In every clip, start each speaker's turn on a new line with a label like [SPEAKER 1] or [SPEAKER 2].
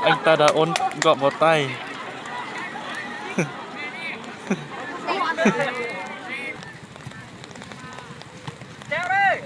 [SPEAKER 1] Anh ta đã ôn gọn vào tay.
[SPEAKER 2] Treo đi.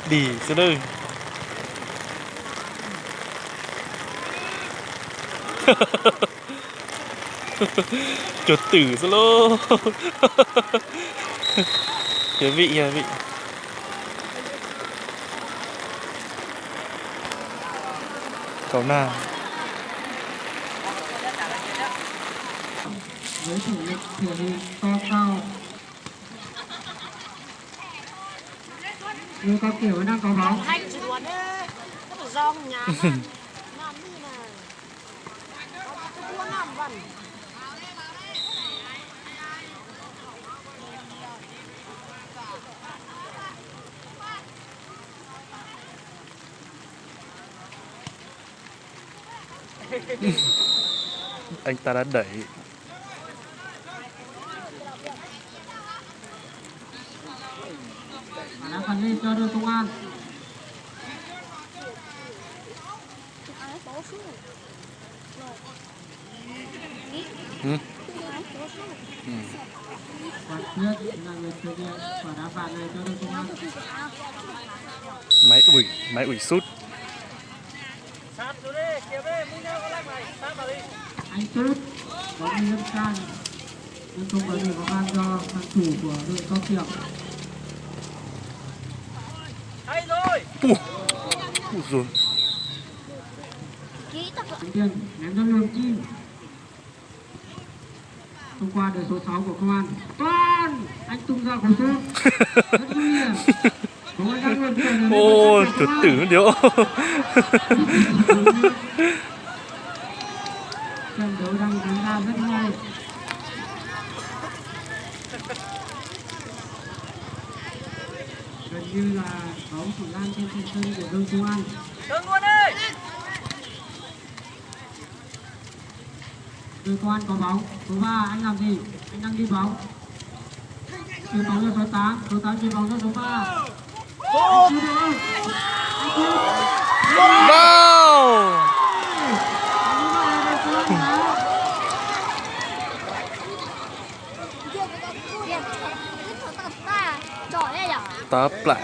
[SPEAKER 1] Đi sẽ đây. Chuột tử sẽ lô. Kìa vị kìa vị. Cậu nào
[SPEAKER 3] với thể lực thể hình to cao, người có kiểu đang có bóng.
[SPEAKER 4] Hành chỉ luôn đấy, có phải rong nhà làm gì mà có làm vần.
[SPEAKER 1] anh ta đã đẩy.
[SPEAKER 3] Đã phản lên cho đội công an.
[SPEAKER 1] Ừ.
[SPEAKER 3] Quản quyết là người thực hiện quả đá phạt này cho đội công an.
[SPEAKER 1] Máy ủi sút.
[SPEAKER 2] Sát xuống đi, kéo đi, mũi nhau có lắc này, sát vào đi.
[SPEAKER 3] Anh sút bóng đi lâm can nhưng không có gì khó khăn cho hàng thủ của đội cao kiệu.
[SPEAKER 2] Hay rồi.
[SPEAKER 1] Ui dồi.
[SPEAKER 3] Anh Tiên ném cho luồng chim thông qua đội số 6 của công an. Toàn anh tung ra khẩu sút rất nguy hiểm.
[SPEAKER 1] Ô, chuột tử điếu.
[SPEAKER 3] Trận đấu đang diễn ra rất nhanh. Gần như là bóng chỉ lan trên phần sân của đội công an.
[SPEAKER 2] Đừng luôn đi.
[SPEAKER 3] Đội công an có bóng. Số 3 anh làm gì? Anh đang đi bóng. Chuyền bóng cho số 8. Số 8 chuyền bóng cho số 3. Anh chưa được không? Anh chưa.
[SPEAKER 1] Wow. Tá plạ.